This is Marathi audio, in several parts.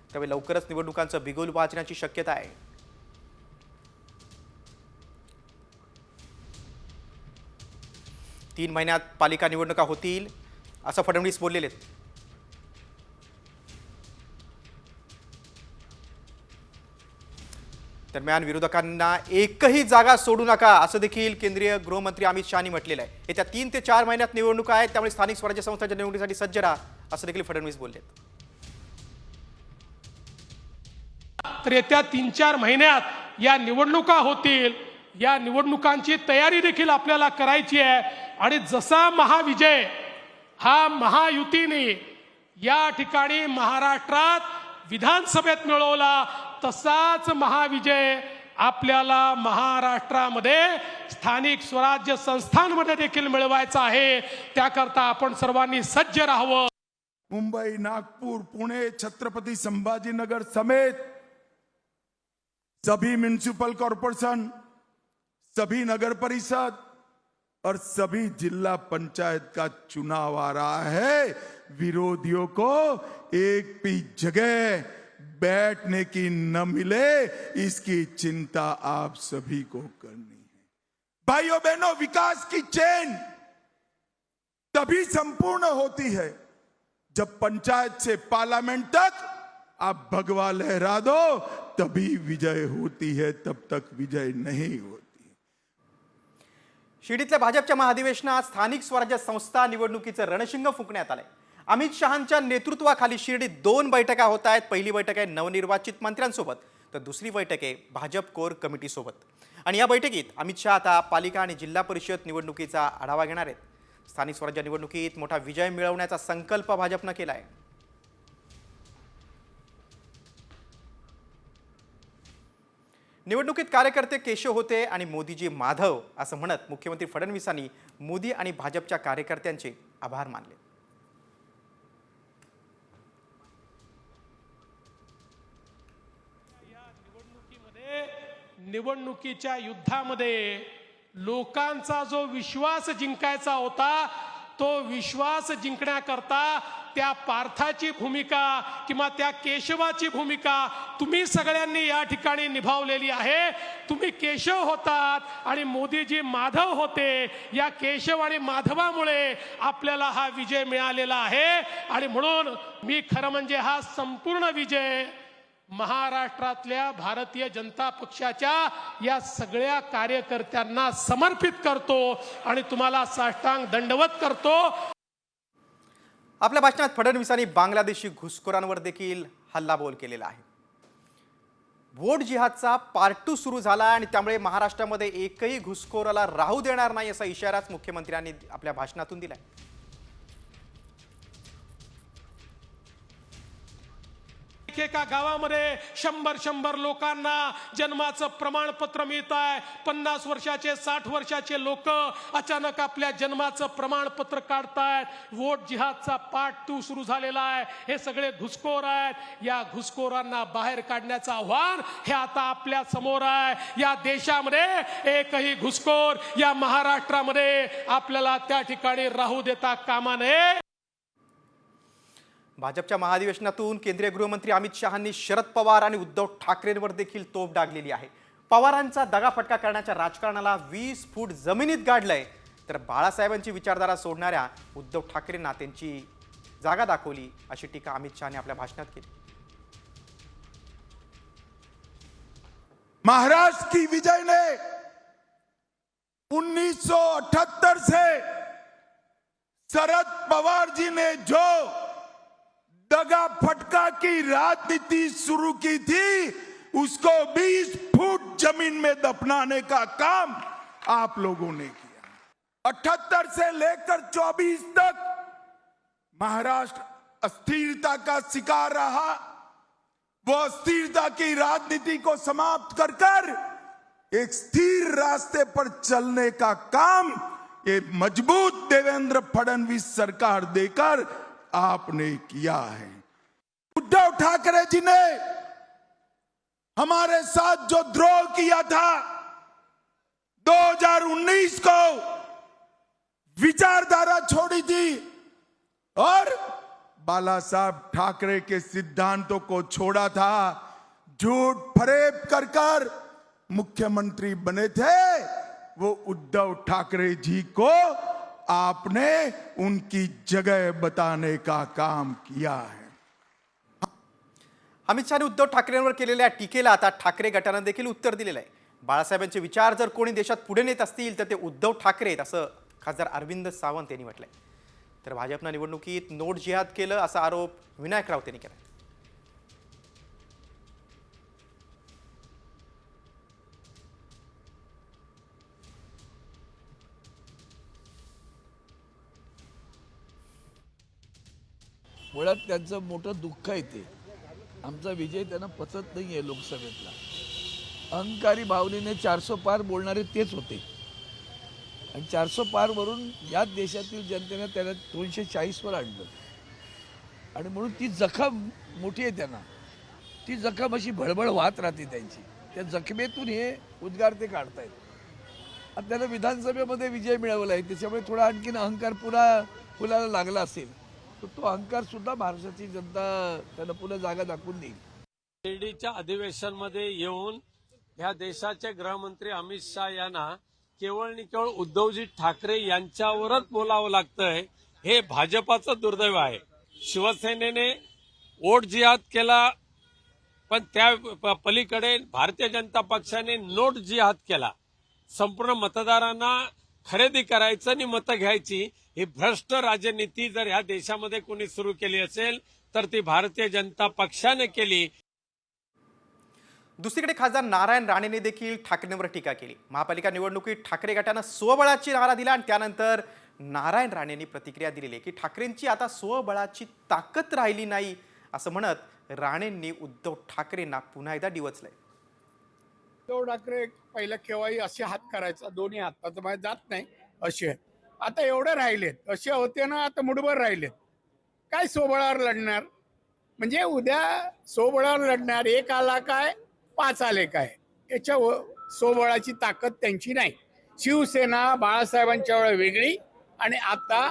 त्यामुळे लवकरच निवडणुकांचं बिगुल वाजण्याची शक्यता आहे. तीन महिन्यात पालिका निवडणुका होतील असं फडणवीस बोललेले आहेत. दरम्यान विरोधकांना एकही जागा सोडू नका असं देखील केंद्रीय गृहमंत्री अमित शहानी म्हटलेलं आहे. येत्या 3 ते 4 महिन्यात निवडणुका आहेत, त्यामुळे स्थानिक स्वराज्य संस्थांच्या निवडणुकीसाठी सज्ज राहा असं देखील फडणवीस बोलले. तर येत्या 3-4 महिन्यात या निवडणुका होतील. या निवडणुकांची तयारी देखील आपल्याला करायची आहे आणि जसा महाविजय हा महायुतीने या ठिकाणी महाराष्ट्रात विधानसभेत मिळवला, तसाच महाविजय आपल्याला महाराष्ट्रामध्ये स्थानिक स्वराज्य संस्थांमध्ये देखील मिळवायचा आहे. त्याकरता आपण सर्वांनी सज्ज राहावं. मुंबई, नागपुर, पुणे, छत्रपति संभाजीनगर समेत सभी म्युनिसिपल कॉरपोरेशन, सभी नगर परिषद और सभी जिला पंचायत का चुनाव आ रहा है. विरोधियों को एक भी जगह बैठने की न मिले, इसकी चिंता आप सभी को करनी है. भाइयों बहनों, विकास की चेन तभी संपूर्ण होती है जब पंचायत से पार्लियामेंट तक आप भगवा लहरा दो, तभी विजय होती है, तब तक विजय नहीं होती. शिर्डीतल्या भाजपच्या महाधिवेशनात स्थानिक स्वराज्य संस्था निवडणुकीचं रणशिंग फुंकण्यात आलंय. अमित शहांच्या नेतृत्वाखाली शिर्डीत 2 बैठका होत आहेत. पहिली बैठक आहे नवनिर्वाचित मंत्र्यांसोबत, तर दुसरी बैठक आहे भाजप कोर कमिटी सोबत. आणि या बैठकीत अमित शहा आता पालिका आणि जिल्हा परिषद निवडणुकीचा आढावा घेणार आहेत. स्थानिक स्वराज्य निवडणुकीत मोठा विजय मिळवण्याचा संकल्प भाजपनं केलाय. निवडणुकीत कार्यकर्ते केशव होते आणि मोदीजी माधव असं म्हणत मुख्यमंत्री फडणवीसांनी मोदी आणि भाजपच्या कार्यकर्त्यांचे आभार मानले. निवडणुकीच्या युद्धामध्ये लोकांचा जो विश्वास जिंकायचा होता, तो विश्वास जिंकण्याकरता त्या पार्थाची भूमिका किंवा त्या केशवाची भूमिका तुम्ही सगळ्यांनी या ठिकाणी निभावलेली आहे. तुम्ही केशव होतात आणि मोदीजी माधव होते. या केशव आणि माधवामुळे आपल्याला हा विजय मिळालेला आहे. आणि म्हणून मी खरं म्हणजे हा संपूर्ण विजय महाराष्ट्रातल्या भारतीय जनता पक्षाच्या या सगळ्या कार्यकर्त्यांना समर्पित करतो आणि तुम्हाला साष्टांग दंडवत करतो. आपल्या भाषणात फडणवीसांनी बांगलादेशी घुसखोरांवर देखील हल्लाबोल केलेला आहे. वोट जिहादचा पार्ट 2 सुरू झाला आणि त्यामुळे महाराष्ट्रामध्ये एकही घुसखोराला राहू देणार नाही असा इशाराच मुख्यमंत्र्यांनी आपल्या भाषणातून दिलाय. एका गावामध्ये 100 लोकांना जन्माचं प्रमाणपत्र मिळत आहे. 50 वर्षाचे 60 वर्षाचे लोक अचानक आपल्या जन्माचं प्रमाणपत्र काढतायत. वोट जिहादचा पार्ट 2 सुरू झालेला आहे. हे सगळे घुसखोर आहेत. या घुसखोरांना बाहेर काढण्याचं आव्हान हे आता आपल्या समोर आहे. या देशामध्ये एकही घुसखोर या महाराष्ट्रामध्ये आपल्याला त्या ठिकाणी राहू देता कामा नये. भाजपच्या महाधिवेशनातून केंद्रीय गृहमंत्री अमित शहांनी शरद पवार आणि उद्धव ठाकरेंवर देखील तोफ डागलेली आहे. पवारांचा दगाफटका करण्याच्या राजकारणाला 20 फूट जमिनीत गाडलंय, तर बाळासाहेबांची विचारधारा सोडणाऱ्या उद्धव ठाकरेंना त्यांची जागा दाखवली अशी टीका अमित शहाने आपल्या भाषणात केली. महाराष्ट्र की विजय ने 1978 से शरद पवार जी ने जो दगा फटका की राजनीति शुरू की थी, उसको 20 फुट जमीन में दफनाने का काम आप लोगों ने किया. 78 से लेकर 24 तक महाराष्ट्र अस्थिरता का शिकार रहा. वो अस्थिरता की राजनीति को समाप्त कर एक स्थिर रास्ते पर चलने का काम ये मजबूत देवेंद्र फडणवीस सरकार देकर आपने किया है. उद्धव ठाकरे जी ने हमारे साथ जो द्रोह किया था 2019 को, विचारधारा छोड़ी थी और बाला साहब ठाकरे के सिद्धांतों को छोड़ा था, झूठ फरेब कर मुख्यमंत्री बने थे, वो उद्धव ठाकरे जी को आपने उनकी जगह बताने का काम किया है। अमित शहाने उद्धव ठाकरेंवर केलेल्या टीकेला आता ठाकरे गटानं देखील उत्तर दिलेलं आहे. बाळासाहेबांचे विचार जर कोणी देशात पुढे नेत असतील तर ते उद्धव ठाकरे आहेत, असं खासदार अरविंद सावंत यांनी म्हटलंय. तर भाजपनं निवडणुकीत नोट जिहाद केलं असा आरोप विनायक राऊत यांनी केला. मुळात त्यांचं मोठं दुःख आहे ते. आमचा विजय त्यांना पचत नाही आहे लोकसभेतला. अहंकारी भावनेने 400 पार बोलणारे तेच होते आणि 400 पारवरून याच देशातील जनतेने त्याला 240वर आणलं आणि म्हणून ती जखम मोठी आहे त्यांना. ती जखम अशी भळभळ वाहत राहते त्यांची. त्या जखमेतून हे उद्गार ते काढतायत. आता त्याला विधानसभेमध्ये विजय मिळवला आहे, त्याच्यामुळे थोडा आणखीन अहंकार पुन्हा फुलायला लागला असेल. तो अहंकार सुद्धा महाराष्ट्राची जनता त्यांना पुन्हा जागा दाखवून देईल. शिर्डीच्या अधिवेशनमध्ये येऊन ह्या देशाचे गृहमंत्री अमित शहा यांना केवळ आणि केवळ उद्धवजी ठाकरे यांच्यावरच बोलावं लागतंय, हे भाजपाचं दुर्दैव आहे. शिवसेनेने वोट जिहाद केला, पण त्या पलीकडे भारतीय जनता पक्षाने नोट जिहाद केला. संपूर्ण मतदारांना खरेदी करायचं आणि मतं घ्यायची ही भ्रष्ट राजनीती जर ह्या देशामध्ये कोणी सुरू केली असेल तर ती भारतीय जनता पक्षाने केली. दुसरीकडे खासदार नारायण राणेने देखील ठाकरेंवर टीका केली. महापालिका निवडणुकीत ठाकरे गटानं स्वबळाची नारा दिला आणि त्यानंतर नारायण राणेंनी प्रतिक्रिया दिलेली आहे की ठाकरेंची आता स्वबळाची ताकद राहिली नाही असं म्हणत राणेंनी उद्धव ठाकरेंना पुन्हा एकदा डिवचलंय. उद्धव ठाकरे पहिलं केव्हाही असे हात करायचा, दोन्ही हात, आता माझ्या जात नाही असे. आता एवढे राहिलेत, असे होते ना, आता मुठभर राहिलेत. काय सोबळावर लढणार? म्हणजे उद्या सोबळावर लढणार, 1 आला काय 5 आले काय, याच्या सोबळाची ताकद त्यांची नाही. शिवसेना बाळासाहेबांच्या वेळी वेगळी आणि आता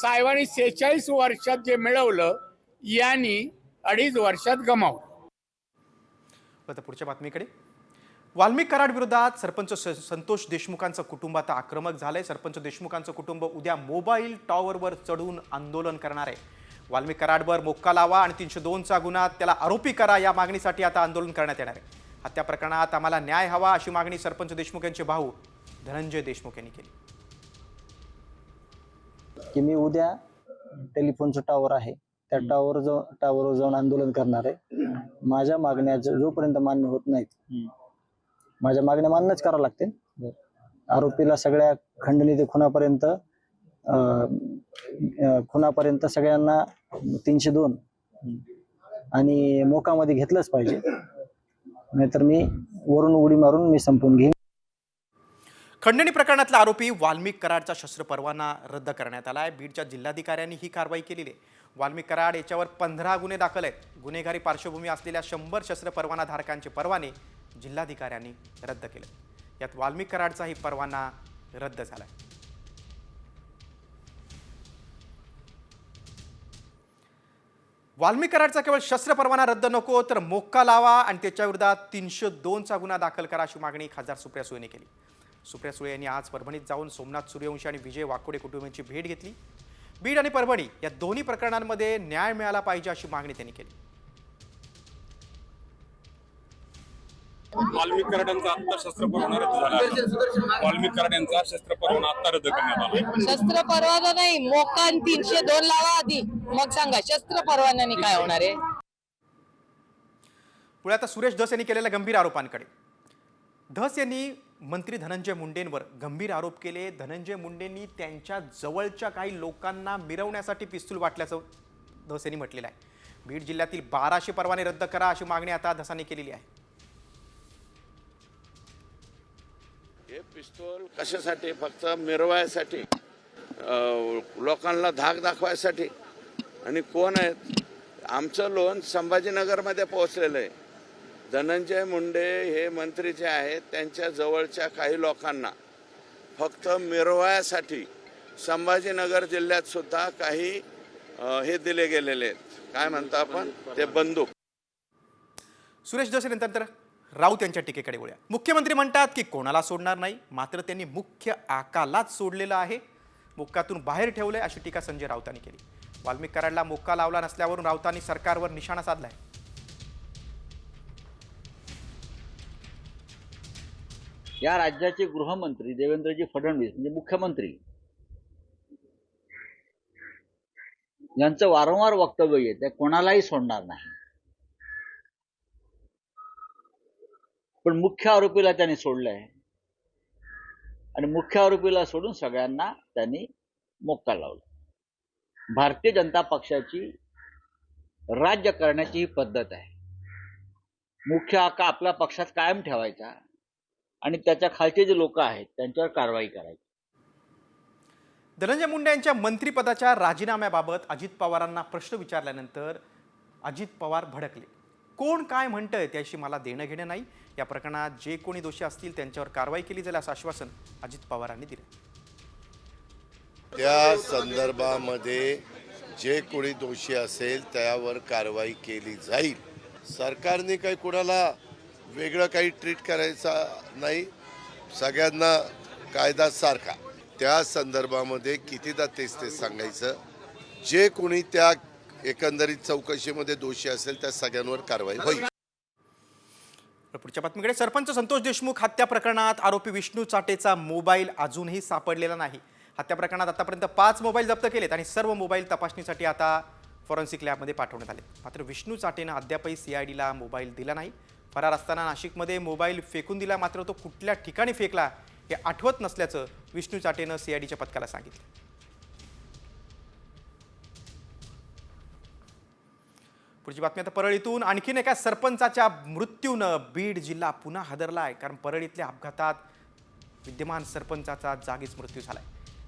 साहेबांनी 46 वर्षात जे मिळवलं यांनी 2.5 वर्षात गमावलं. आता पुढच्या बातमीकडे. वाल्मिक कराड विरोधात सरपंच संतोष देशमुखांचं कुटुंब आता आक्रमक झालंय. सरपंच देशमुखांचं कुटुंब उद्या मोबाईल टॉवरवर चढून आंदोलन करणार आहे. वाल्मिक कराडवर मोक्का लावा आणि 302चा गुन्हा त्याला आरोपी करा या मागणीसाठी आता आंदोलन करण्यात येणार आहे. हत्या प्रकरणात आम्हाला न्याय हवा अशी मागणी सरपंच देशमुख यांचे भाऊ धनंजय देशमुख यांनी केली. की मी उद्या टेलिफोनचं टावर आहे त्या टावरवर जाऊन आंदोलन करणार आहे. माझ्या मागण्या जोपर्यंत मान्य होत नाहीत, माझ्या मागण्या मान्यच करावं लागतील. आरोपीला सगळ्या खंडणी ते खुनापर्यंत सगळ्यांना 302 आणि मोकामध्ये घेतलंच पाहिजे, नाहीतर मी वरून उडी मारून मी संपून घेईन. खंडणी प्रकरणातला आरोपी वाल्मिक कराडचा शस्त्र परवाना रद्द करण्यात आला आहे. बीडच्या जिल्हाधिकाऱ्यांनी ही कारवाई केलेली आहे. वाल्मिक कराड याच्यावर 15 गुन्हे दाखल आहेत. गुन्हेगारी पार्श्वभूमी असलेल्या 100 शस्त्र परवाना धारकांचे परवाने जिल्हाधिकाऱ्यांनी रद्द केले. यात वाल्मिक कराडचाही परवाना रद्द झाला. वाल्मिक कराडचा केवळ शस्त्र परवाना रद्द नको तर मोक्का लावा आणि त्याच्या विरोधात 302चा गुन्हा दाखल करा अशी मागणी खासदार सुप्रिया सुळेंनी केली. सुप्रिया सुळे यांनी आज परभणीत जाऊन सोमनाथ सूर्यवंशी आणि विजय वाकोडे कुटुंबियांची भेट घेतली. बीड आणि परभणी या दोन्ही प्रकरणांमध्ये न्याय मिळाला पाहिजे अशी मागणी त्यांनी केली. वाल्मिक कराड यांचा आता शस्त्र परवाना रद्द झाला आहे. वाल्मिक कराड यांचा शस्त्र परवाना आता रद्द करण्यात आला. शस्त्र परवाना नाही, मोक्का 302 लावा आधी, मग सांगा शस्त्र परवान्याने काय होणार आहे. पुढे आता सुरेश धस यांनी केलेल्या गंभीर आरोपांकडे. धस यांनी मंत्री धनंजय मुंडेंवर गंभीर आरोप केले. धनंजय मुंडेंनी त्यांच्या जवळच्या काही लोकांना मिरवण्यासाठी पिस्तूल वाटल्याचं धस यांनी म्हटलेलं आहे. बीड जिल्ह्यातील 1200 परवाने रद्द करा अशी मागणी आता धसांनी केलेली आहे. हे पिस्तूल कशासाठी? फक्त मिरवायसाठी, लोकांना धाक दाखवायसाठी. आणि कोण आहेत? आमचं लोन संभाजीनगरमध्ये पोहोचलेलं आहे. धनंजय मुंडे हे मंत्री जे आहेत त्यांच्या जवळच्या काही लोकांना फक्त मिरवायसाठी संभाजीनगर जिल्ह्यात सुद्धा काही हे दिले गेलेले आहेत, काय म्हणतो आपण ते, बंदूक. सुरेश धसे नंतर राऊत यांच्या टीकेकडे वळूया. मुख्यमंत्री म्हणतात की कोणाला सोडणार नाही, मात्र त्यांनी मुख्य आकालाच सोडलेलं आहे, मोक्कातून बाहेर ठेवलंय, अशी टीका संजय राऊतांनी केली. वाल्मिक कराडला मोक्का लावला नसल्यावरून राऊतांनी सरकारवर निशाणा साधलाय. या राज्याचे गृहमंत्री देवेंद्रजी फडणवीस म्हणजे मुख्यमंत्री यांचं वारंवार वक्तव्य येत आहे कोणालाही सोडणार नाही, पण मुख्य आरोपीला त्यांनी सोडलंय आणि मुख्य आरोपीला सोडून सगळ्यांना त्यांनी मोक्का लावला. भारतीय जनता पक्षाची राज्य करण्याची ही पद्धत आहे. मुख्य आका आपल्या पक्षात कायम ठेवायचा आणि त्याच्या खालचे जे लोक आहेत त्यांच्यावर कारवाई करायची. धनंजय मुंडे यांच्या मंत्रिपदाच्या राजीनाम्याबाबत अजित पवारांना प्रश्न विचारल्यानंतर अजित पवार भडकले. कोण काय म्हणतंय त्याशी मला देणं घेणं नाही, या प्रकरणात जे कोणी दोषी असतील त्यांच्यावर कारवाई केली जाईल असं आश्वासन अजित पवारांनी दिलं. त्या संदर्भामध्ये जे कोणी दोषी असेल त्यावर कारवाई केली जाईल. सरकारने काही कोणाला वेगळं काही ट्रीट करायचा नाही, सगळ्यांना कायदा सारखा. त्या संदर्भामध्ये कितीदा तेच सांगायचं, जे कोणी त्या एकंदरीत चौकशीमध्ये दोषी असेल त्या सगळ्यांवर कारवाई होईल. पुढच्या बातमीकडे. सरपंच संतोष देशमुख हत्या प्रकरणात आरोपी विष्णू चाटेचा मोबाईल अजूनही सापडलेला नाही. हत्या प्रकरणात आतापर्यंत 5 मोबाईल जप्त केलेत आणि सर्व मोबाईल तपासणीसाठी आता फॉरेन्सिक लॅबमध्ये पाठवण्यात आले. मात्र विष्णू चाटेनं अद्यापही CIDला मोबाईल दिला नाही. फरार असताना नाशिकमध्ये मोबाईल फेकून दिला, मात्र तो कुठल्या ठिकाणी फेकला हे आठवत नसल्याचं विष्णू चाटेनं CIDच्या पथकाला सांगितलं. पुढची बातमी आता परळीतून. आणखीन एका सरपंचाच्या मृत्यूनं बीड जिल्हा पुन्हा हादरलाय, कारण परळीतल्या अपघातात विद्यमान सरपंचाचा जागीच मृत्यू झालाय.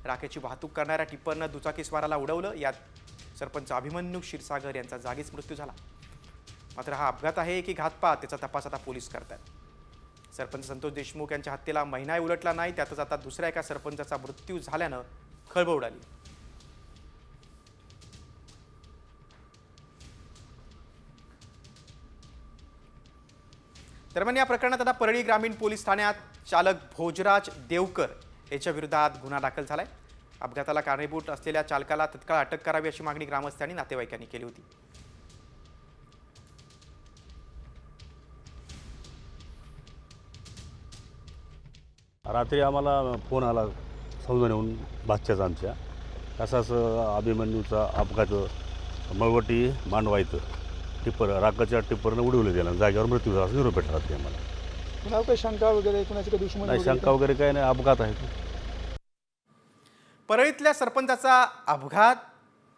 राखेची वाहतूक करणाऱ्या टिप्परनं दुचाकीस्वाराला उडवलं, यात सरपंच अभिमन्यू क्षीरसागर यांचा जागीच मृत्यू झाला. मात्र हा अपघात आहे की घातपात त्याचा तपास आता पोलीस करतात. सरपंच संतोष देशमुख यांच्या हत्येला महिनाही उलटला नाही, त्यातच आता दुसऱ्या एका सरपंचाचा मृत्यू झाल्यानं खळबळ उडाली. दरम्यान या प्रकरणात आता परळी ग्रामीण पोलीस ठाण्यात चालक भोजराज देवकर याच्या विरोधात गुन्हा दाखल झालाय. अपघाताला कारणीभूत असलेल्या चालकाला तत्काळ अटक करावी अशी मागणी ग्रामस्थांनी नातेवाईकांनी केली होती. रात्री आम्हाला फोन आला सौजन्यहून भाच्याचा आमच्या, तसाच अभिमन्यूचा अपघात मळवटी मांडवायचं टिप्पर रागाच्या टिप्परनं उडवलं गेलं, जागेवर मृत्यू झाला निरोप भेटला ते आम्हाला. काही शंका वगैरे कोणाची काही दुश्मनी नाही, शंका वगैरे काही नाही, अपघात आहे. परळीतल्या सरपंचाचा अपघात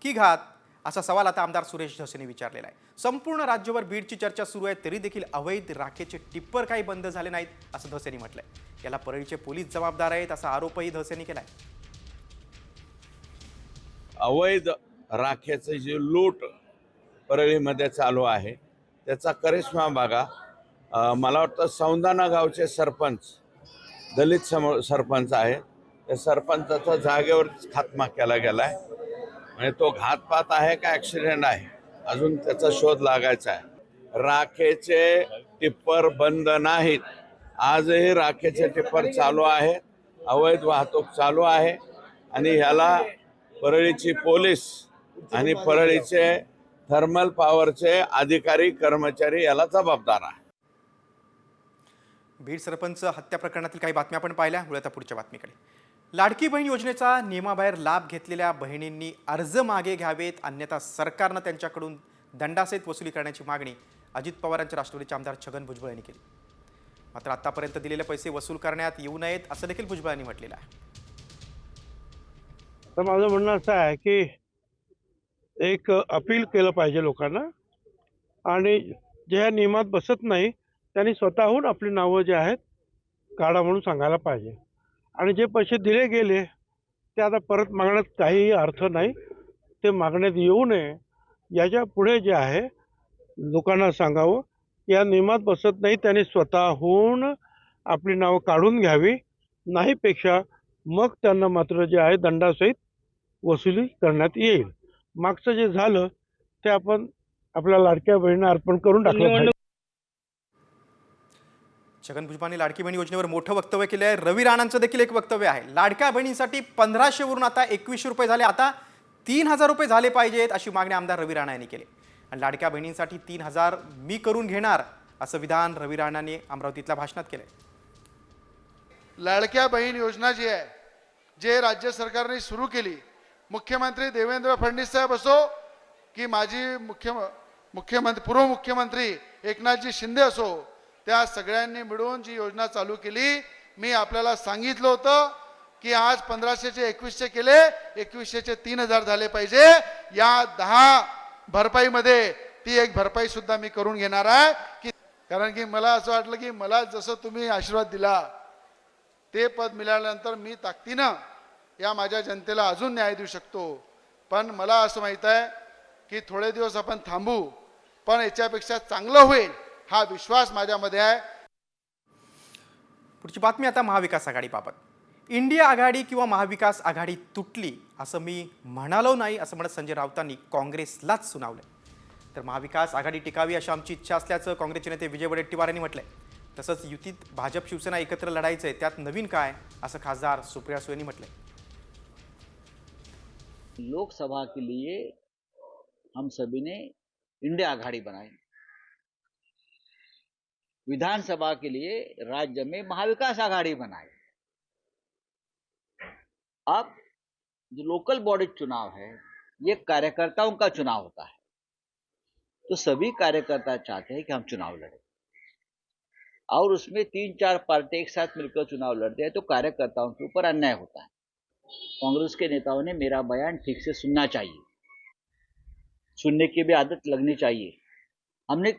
की घात असा सवाल आता आमदार सुरेश धसेंनी विचारलेला आहे. संपूर्ण राज्यभर बीडची चर्चा सुरू आहे, तरी देखील अवैध राखेचे टिप्पर काही बंद झाले नाहीत असं धसेंनी म्हटलंय. याला परळीचे पोलीस जबाबदार आहेत असा आरोपही धसेंनी केलाय. अवैध राखेचं जे लूट परळीमध्ये चालू आहे त्याचा करिश्मा बघा. मला वाटतं सौंदाणा गावचे सरपंच दलित सरपंच आहे, त्या सरपंचाचा जागेवर खात्मा केला गेलाय. म्हणजे तो घातपात आहे का ॲक्सिडेंट आहे अजून त्याचा शोध लागायचा आहे. राखेचे टिप्पर बंद नाहीत, आजही राखेचे टिप्पर चालू आहे, अवैध वाहतूक चालू आहे आणि ह्याला परळीची पोलीस आणि परळीचे थर्मल पॉवरचे अधिकारी कर्मचारी याला जबाबदार आहे. बीड सरपंच हत्या प्रकरणातील काही बातम्या आपण पाहिल्या. आता पुढच्या बातमीकडे. लाडकी बहीण योजनेचा नियमाबाहेर लाभ घेतलेल्या बहिणींनी अर्ज मागे घ्यावेत, अन्यथा सरकारनं त्यांच्याकडून दंडासहित वसुली करण्याची मागणी अजित पवारांच्या राष्ट्रवादीचे आमदार छगन भुजबळ यांनी केली. मात्र आतापर्यंत दिलेले पैसे वसूल करण्यात येऊ नयेत असं देखील भुजबळ यांनी म्हटलेलं आहे. तर माझं म्हणणं असं आहे की एक अपील केलं पाहिजे लोकांना, आणि जे ह्या नियमात बसत नाही त्यांनी स्वतःहून आपली नावं जे आहेत काढा म्हणून सांगायला पाहिजे. आणि जे पैसे दिले गेले ते आता परत मागण्यात काहीही अर्थ नाही, ते मागण्यात येऊ नये. याच्या पुढे जे आहे लोकांना सांगावं या नियमात बसत नाही, त्यांनी स्वतःहून आपली नावं काढून घ्यावी, नाहीपेक्षा मग त्यांना मात्र जे आहे दंडासहित वसुली करण्यात येईल. मागचं जे झालं ते आपण आपल्या लाडक्या बहिणींना अर्पण करून टाकलं पाहिजे. छगन भुजबळांनी लाडकी बहीण योजनेवर मोठं वक्तव्य केलं आहे. रवी राणांचं देखील एक वक्तव्य आहे. लाडक्या बहिणींसाठी 1500 वरून आता 2100 रुपये झाले, आता 3000 रुपये झाले पाहिजेत अशी मागणी आमदार रवी राणा यांनी केली. आणि लाडक्या बहिणींसाठी 3000 मी करून घेणार असं विधान रवी राणांनी अमरावतीतल्या भाषणात केलंय. लाडक्या बहीण योजना जी आहे, जे राज्य सरकारने सुरू केली, मुख्यमंत्री देवेंद्र फडणवीस साहेब असो की माजी मुख्यमंत्री पूर्व मुख्यमंत्री एकनाथजी शिंदे असो, त्या सगळ्यांनी मिळून जी योजना चालू केली, मी आपल्याला सांगितलं होतं की आज 1500चे 2100 केले, 2100चे 3000 झाले पाहिजे. या 10 भरपाईमध्ये ती एक भरपाई सुद्धा मी करून घेणार आहे. की कारण की मला असं वाटलं की मला जसं तुम्ही आशीर्वाद दिला, ते पद मिळाल्यानंतर मी ताकदीनं या माझ्या जनतेला अजून न्याय देऊ शकतो. पण मला असं माहीत आहे की थोडे दिवस आपण थांबू, पण याच्यापेक्षा चांगलं होईल हा विश्वास माझ्यामध्ये आहे. पुढची बातमी आता महाविकास आघाडीबाबत. इंडिया आघाडी किंवा महाविकास आघाडी तुटली असं मी म्हणालो नाही असं म्हणत संजय राऊतांनी काँग्रेसलाच सुनावलं. तर महाविकास आघाडी टिकावी अशी आमची इच्छा असल्याचं काँग्रेसचे नेते विजय वडेट्टीवार यांनी म्हटलंय. तसंच युतीत भाजप शिवसेना एकत्र लढायचंय, त्यात नवीन काय असं खासदार सुप्रिया सुळे यांनी म्हटलंय. लोकसभा के लिए हम सभी ने इंडिया आघाड़ी बनाई, विधानसभा के लिए राज्य में महाविकास आघाड़ी बनाई. अब जो लोकल बॉडी चुनाव है ये कार्यकर्ताओं का चुनाव होता है, तो सभी कार्यकर्ता चाहते हैं कि हम चुनाव लड़ें, और उसमें 3-4 पार्टी एक साथ मिलकर चुनाव लड़ते हैं तो कार्यकर्ताओं के ऊपर अन्याय होता है. कांग्रेस के नेताओं ने मेरा बयान ठीक से सुनना चाहिए, सुनने की भी आदत लगनी चाहिए. हमने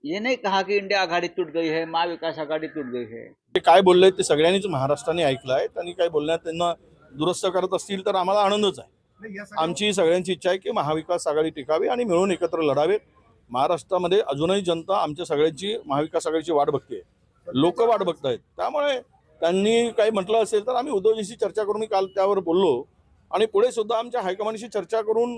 ये नहीं कहा की इंडिया आघाडी तुट गई है, महाविकास आघाडी तुट गई है. ते काय बोलले ते सगळ्यांनीच महाराष्ट्राने ऐकलं आहे. त्यांनी काय बोलण्यात त्यांना दुरुस्त करत असतील तर आम्हाला आनंदच आहे. आमची सगळ्यांची इच्छा आहे की महाविकास आघाडी टिकावी आणि मिळून एकत्र लढावेत. महाराष्ट्रामध्ये अजूनही जनता आमच्या सगळ्यांची महाविकास आघाडीची वाट बघते, लोक वाट बघतायत. त्यामुळे त्यांनी काही म्हटलं असेल तर आम्ही उद्धवजींशी चर्चा करून, मी काल त्यावर बोललो, आणि पुढे सुद्धा आमच्या हायकमांडशी चर्चा करून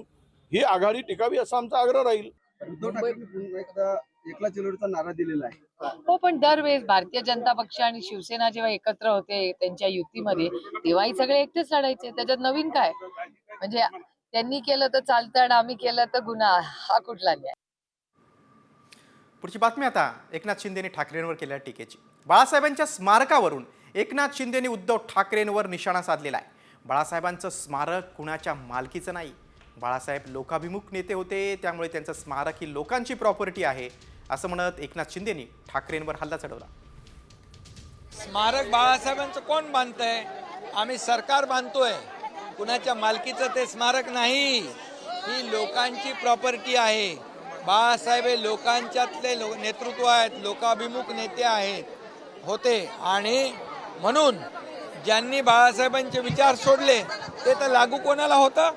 ही आघाडी टिकावी असा आमचा आग्रह राहील. उद्धव ठाकरे एकदा एकला चळवळीचा नारा दिलेला आहे. हो, पण दरवेळेस भारतीय जनता पक्ष आणि शिवसेना जेव्हा एकत्र होते त्यांच्या युतीमध्ये, तेव्हाही सगळे एकटेच लढायचे. त्याच्यात नवीन काय? म्हणजे त्यांनी केलं तर चालतं आणि आम्ही केलं तर गुन्हा, हा कुठला न्याय? पुढची बातमी आता एकनाथ शिंदेने ठाकरेंवर केलेल्या टीकेची. बाळासाहेबांच्या स्मारकावरून एकनाथ शिंदेने उद्धव ठाकरेंवर निशाणा साधलेला आहे. बाळासाहेबांचं स्मारक कुणाच्या मालकीचं नाही. बाळासाहेब लोकाभिमुख नेते होते, त्यामुळे त्यांचं स्मारक ही लोकांची प्रॉपर्टी आहे असं म्हणत एकनाथ शिंदेनी ठाकरेंवर हल्ला चढवला. स्मारक बाळासाहेबांचं कोण बांधतंय? आम्ही सरकार बांधतोय. कुणाच्या मालकीचं ते स्मारक नाही, ही लोकांची प्रॉपर्टी आहे. बाळासाहेब हे लोकांच्यातले नेतृत्व आहेत, लोकाभिमुख नेते आहेत होते, आणि म्हणून ज्यांनी बाळासाहेबांचे विचार सोडले ते तर लागू कोणाला होतं?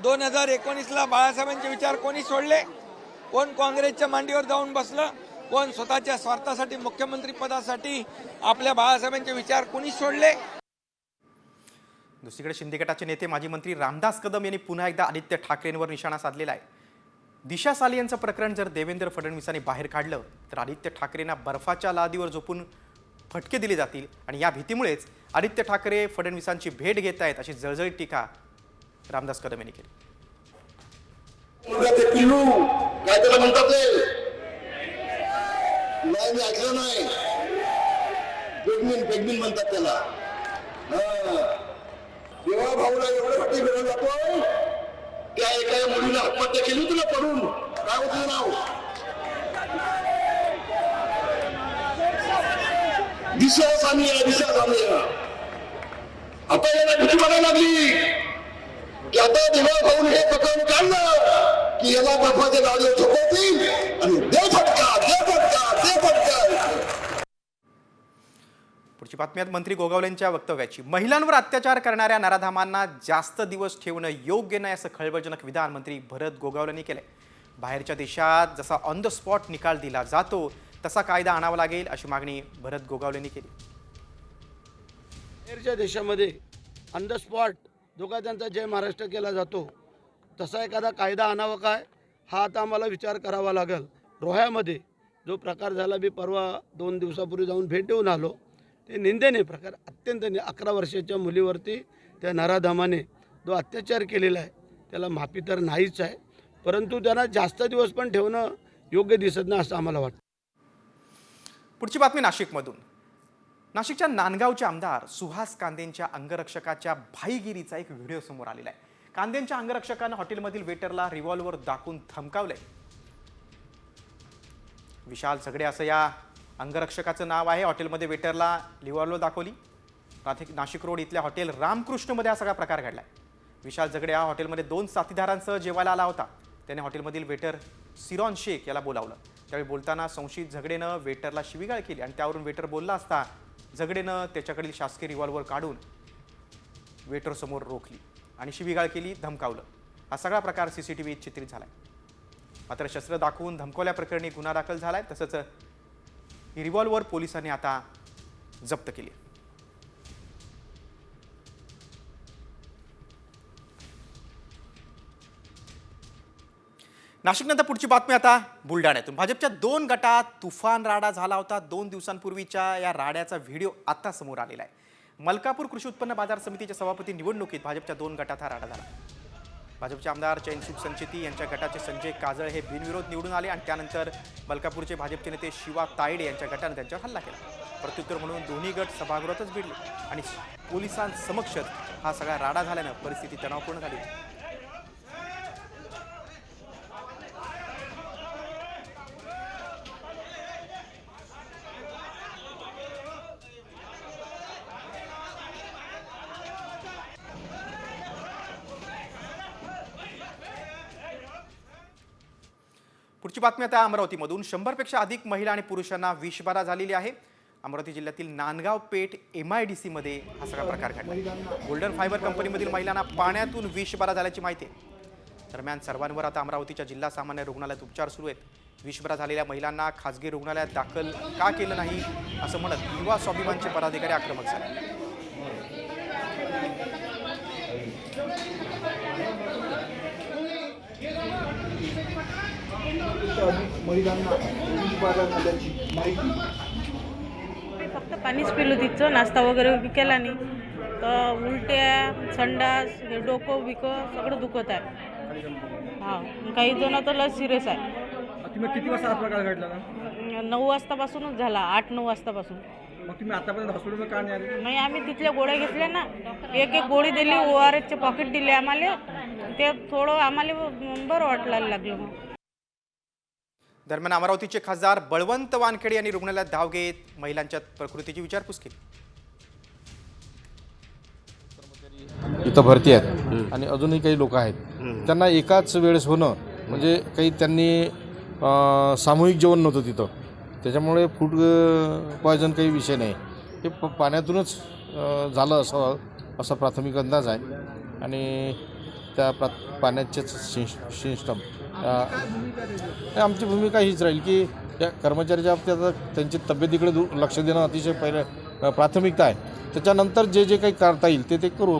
2019ला बाळासाहेबांचे विचार कोणी सोडले? कोण काँग्रेसच्या मांडीवर जाऊन बसलं? कोण स्वतःच्या स्वार्थासाठी मुख्यमंत्री पदासाठी आपल्या बाळासाहेबांचे विचार कोणी सोडले? दुसरीकडे शिंदे गटाचे नेते माजी मंत्री रामदास कदम यांनी पुन्हा एकदा आदित्य ठाकरेंवर निशाणा साधलेला आहे. दिशा साली यांचं प्रकरण जर देवेंद्र फडणवीसांनी बाहेर काढलं तर आदित्य ठाकरेंना बर्फाच्या लादीवर झोपून फटके दिले जातील, आणि या भीतीमुळेच आदित्य ठाकरे फडणवीसांची भेट घेत आहेत अशी जळजळीत टीका रामदास कदम यांनी केली. काय त्याला म्हणतात नाही, मी ऐकलं नाही. प्रेग्नेंट म्हणतात त्याला. देवा भाऊला एवढं वाटी मिळून जातोय, त्या एका मुलीला आत्महत्या केली तुला पडून. काय होतं नाव? दिशा सानिया. आता याला भीती वाटायला लागली की आता देवा भाऊन हे प्रकरण काढलं की याला बर्फाच्या गाडीवर झोपवतील आणि दे फटका. पुढची बातमी मंत्री गोगावलेंच्या वक्तव्याची. महिलांवर अत्याचार करणाऱ्या नराधामांना जास्त दिवस ठेवणं योग्य नाही असं खळबळजनक विधान मंत्री भरत गोगावलेंनी केलंय. बाहेरच्या देशात जसा ऑन द स्पॉट निकाल दिला जातो तसा कायदा आणावा लागेल अशी मागणी भरत गोगावलेंनी केली. बाहेरच्या देशामध्ये ऑन द स्पॉट जो का त्यांचा जय महाराष्ट्र केला जातो, तसा एखादा कायदा आणावा काय हा आता आम्हाला विचार करावा लागेल. रोह्यामध्ये जो प्रकार झाला, मी परवा 2 दिवसापूर्वी जाऊन भेट देऊन आलो, ते निंदनीय प्रकार, अत्यंत 11 वर्षाच्या मुलीवरती त्या नराधमाने जो अत्याचार केलेला आहे त्याला माफी तर नाहीच आहे, परंतु त्यांना जास्त दिवस पण ठेवणं योग्य दिसत नाही असं आम्हाला वाटतं. पुढची बातमी नाशिकमधून. नाशिकच्या नांदगावचे आमदार सुहास कांदेंच्या अंगरक्षकाच्या भाईगिरीचा एक व्हिडिओ समोर आलेला आहे. कांदेंच्या अंगरक्षकानं हॉटेलमधील वेटरला रिव्हॉल्वर दाखवून धमकावलंय. विशाल झगडे असं या अंगरक्षकाचं नाव आहे. हॉटेलमध्ये वेटरला रिव्हॉल्वर दाखवली. नाशिक रोड इथल्या हॉटेल रामकृष्णमध्ये हा सगळा प्रकार घडलाय. विशाल झगडे हा हॉटेलमध्ये 2 साथीदारांसह जेवायला आला होता. त्याने हॉटेलमधील वेटर सिरॉन शेख याला बोलावलं. त्यावेळी बोलताना संशयित झगडेनं वेटरला शिवीगाळ केली आणि त्यावरून वेटर बोलला असता झगडेनं त्याच्याकडील शासकीय रिव्हॉल्वर काढून वेटरसमोर रोखली आणि शिवीगाळ केली, धमकावलं. हा सगळा प्रकार CCTVत चित्रित झालाय. मात्र शस्त्र दाखवून धमकावल्याप्रकरणी गुन्हा दाखल झालाय. तसंच ही रिव्हॉल्वर पोलिसांनी आता जप्त केली. नाशिकनंतर पुढची बातमी आता बुलढाण्यातून. भाजपच्या 2 गटात तुफान राडा झाला होता. 2 दिवसांपूर्वीच्या या राड्याचा व्हिडिओ आता समोर आलेला आहे. मलकापूर कृषी उत्पन्न बाजार समितीच्या सभापती निवडणुकीत भाजपच्या 2 गटात हा राडा झाला. भाजपचे आमदार चैनसुख संचेती यांच्या गटाचे संजय काजळ हे बिनविरोध निवडून आले आणि त्यानंतर मलकापूरचे भाजपचे नेते शिवा तायडे यांच्या गटाने त्यांच्यावर हल्ला केला. प्रत्युत्तर म्हणून दोन्ही गट सभागृहातच भिडले आणि पोलिसांसमक्षच हा सगळा राडा झाल्यानं परिस्थिती तणावपूर्ण झाली. पुढची बातमी आता अमरावतीमधून. 100पेक्षा अधिक महिला आणि पुरुषांना विषबाधा झालेली आहे. अमरावती जिल्ह्यातील नांदगाव पेठ MIDC मध्ये हा सगळा प्रकार घडला. गोल्डन फायबर कंपनीमधील महिलांना पाण्यातून विषबाधा झाल्याची माहिती आहे. दरम्यान सर्वांवर आता अमरावतीच्या जिल्हा सामान्य रुग्णालयात उपचार सुरू आहेत. विषबाधा झालेल्या महिलांना खासगी रुग्णालयात दाखल का केलं नाही असं म्हणत युवा स्वाभिमानचे पदाधिकारी आक्रमक झाले. फक्त पाणीच पिलो तिचं, नाश्ता वगैरे केला नाही तर उलट्या, संडास, हे डोकं बिकं सगळं दुखत आहे. हां, काही जण तर लस सिरियस आहे. तुम्ही किती वाजता हा प्रकार घडला ना? 9 वाजतापासूनच झाला, 8-9 वाजतापासून. मग तुम्ही आतापर्यंत हॉस्पिटलमध्ये का नाही आले? नाही, आम्ही तिथल्या गोळ्या घेतल्या ना, एक गोळी दिली, ORSचे पॉकेट दिले आम्हाला, ते थोडं आम्हाला बरं वाटायला लागलं. मग दरम्यान अमरावतीचे खासदार बळवंत वानखेडे यांनी रुग्णालयात धाव घेत महिलांच्या प्रकृतीची विचारपूस केली. इथं भरती आहेत आणि अजूनही काही लोक आहेत, त्यांना एकाच वेळेस होणं म्हणजे काही त्यांनी सामूहिक जेवण नव्हतं तिथं, त्याच्यामुळे फूड पॉयझन काही विषय नाही, हे पाण्यातूनच झालं असा प्राथमिक अंदाज आहे. आणि त्या पाण्याचेच सिस्टम आमची भूमिका हीच राहील की त्या कर्मचाऱ्याच्या बाबतीत त्यांची तब्येतीकडे लक्ष देणं अतिशय पहिलं प्राथमिकता आहे. त्याच्यानंतर जे जे काही करता येईल ते करू.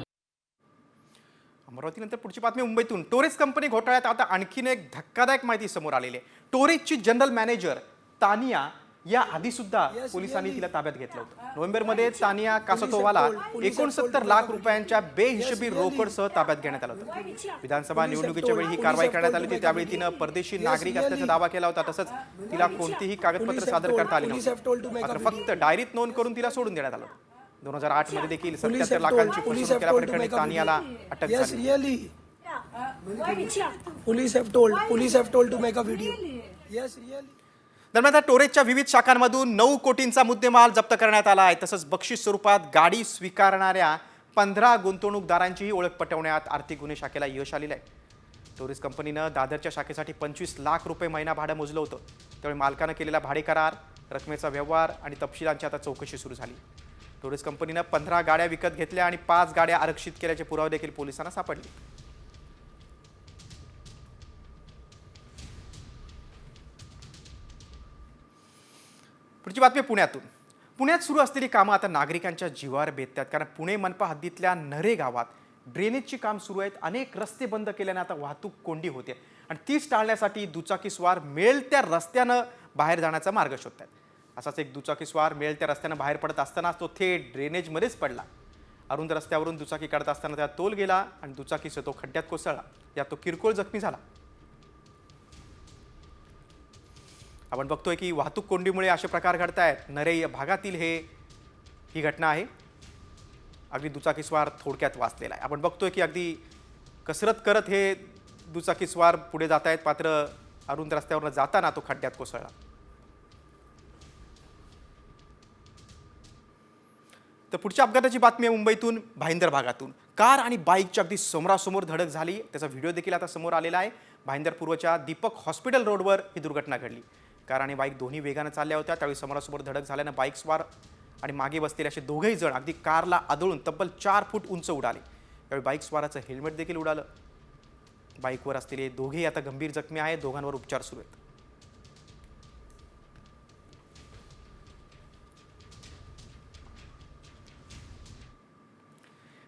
अमरावतीनंतर पुढची बातमी मुंबईतून. टोरेस कंपनी घोटाळ्यात आता आणखीन एक धक्कादायक माहिती समोर आलेली आहे. टोरेसची जनरल मॅनेजर तानिया या आधी सुद्धा पोलिसांनी तिला ताब्यात घेतलं होतं. नोव्हेंबरमध्ये तानिया कासतोवाला 69 लाख रुपयांच्या बेहिशोबी रोकडसह ताब्यात घेण्यात आलं होतं. विधानसभा निवडणुकीच्या वेळी ही कारवाई करण्यात आली होती. त्यावेळी तिनं परदेशी नागरिक असल्याचा दावा केला होता. तसंच तिला कोणतीही कागदपत्र सादर करता आली नव्हती. मात्र फक्त डायरीत नोंद करून तिला सोडून देण्यात आलं. 2008 मध्ये देखील 77 लाखांची फसवणूक केल्याप्रकरणी तानियाला अटक झाली. दरम्यान टोरेसच्या विविध शाखांमधून 9 कोटींचा मुद्देमाल जप्त करण्यात आला आहे. तसंच बक्षीस स्वरूपात गाडी स्वीकारणाऱ्या 15 गुंतवणूकदारांचीही ओळख पटवण्यात आर्थिक गुन्हे शाखेला यश आलेलं आहे. टोरेस कंपनीनं दादरच्या शाखेसाठी 25 लाख रुपये महिना भाडं मोजलं होतं. त्यावेळी मालकानं केलेला भाडे करार, रकमेचा व्यवहार आणि तपशिलांची आता चौकशी सुरू झाली. टोरेस कंपनीनं 15 गाड्या विकत घेतल्या आणि 5 गाड्या आरक्षित केल्याचे पुरावे देखील पोलिसांना सापडले. पुढची बातमी पुण्यातून. पुण्यात सुरू असलेली कामं आता नागरिकांच्या जीवावर बेततात. कारण पुणे मनपा हद्दीतल्या नरे गावात ड्रेनेजची काम सुरू आहेत, अनेक रस्ते बंद केल्याने आता वाहतूक कोंडी होते आणि तीच टाळण्यासाठी दुचाकीस्वार मिळेल त्या रस्त्यानं बाहेर जाण्याचा मार्ग शोधतात. असाच एक दुचाकीस्वार मिळेल त्या रस्त्यानं बाहेर पडत असतानाच तो थेट ड्रेनेजमध्येच पडला. अरुंद रस्त्यावरून दुचाकी काढत असताना त्यात तोल गेला आणि दुचाकीसह तो खड्ड्यात कोसळला. यात तो किरकोळ जखमी झाला. आपण बघतोय की वाहतूक कोंडीमुळे असे प्रकार घडतायत. नरे भागातील ही घटना आहे. अगदी दुचाकीस्वार थोडक्यात वाचलेला आहे. आपण बघतोय की अगदी कसरत करत हे दुचाकीस्वार पुढे जात आहेत, मात्र अरुंद रस्त्यावरून जाताना तो खड्ड्यात कोसळला. तर पुढच्या अपघाताची बातमी आहे मुंबईतून, भाईंदर भागातून. कार आणि बाईकची अगदी समोरासमोर धडक झाली. त्याचा व्हिडिओ देखील आता समोर आलेला आहे. भाईंदर पूर्वच्या दीपक हॉस्पिटल रोडवर ही दुर्घटना घडली. कार आणि बाईक दोन्ही वेगाने चालल्या होत्या. त्यावेळी समोरासमोर धडक झाल्यानं बाईक स्वार आणि मागे बसलेले असे दोघेही जण अगदी कारला आदळून तब्बल 4 फूट उंच उडाले. त्यावेळी बाईक स्वाराचं हेल्मेट देखील उडालं. बाईकवर असलेले दोघेही आता गंभीर जखमी आहेत. दोघांवर उपचार सुरू आहेत.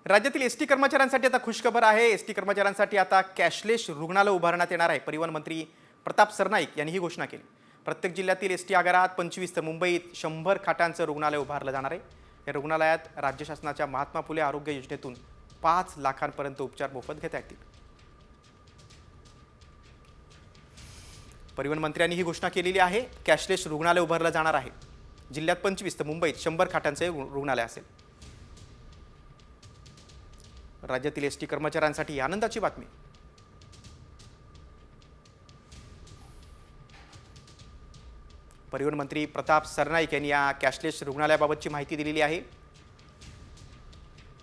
राज्यातील एसटी कर्मचाऱ्यांसाठी आता खुशखबर आहे. एसटी कर्मचाऱ्यांसाठी आता कॅशलेस रुग्णालय उभारण्यात येणार आहे. परिवहन मंत्री प्रताप सरनाईक यांनी ही घोषणा केली. प्रत्येक जिल्ह्यातील एसटी आगारात 25 तर मुंबईत 100 खाटांचं रुग्णालय उभारलं जाणार आहे. या रुग्णालयात राज्य शासनाच्या महात्मा फुले आरोग्य योजनेतून 5 लाखांपर्यंत उपचार मोफत घेता येतील. परिवहन मंत्र्यांनी ही घोषणा केलेली आहे. कॅशलेस रुग्णालय उभारलं जाणार आहे. जिल्ह्यात 25 तर मुंबईत 100 खाटांचे रुग्णालय असेल. राज्यातील एसटी कर्मचाऱ्यांसाठी आनंदाची बातमी. परिवहन मंत्री प्रताप सरनाईक यांनी या कॅशलेस रुग्णालयाबाबतची माहिती दिलेली आहे.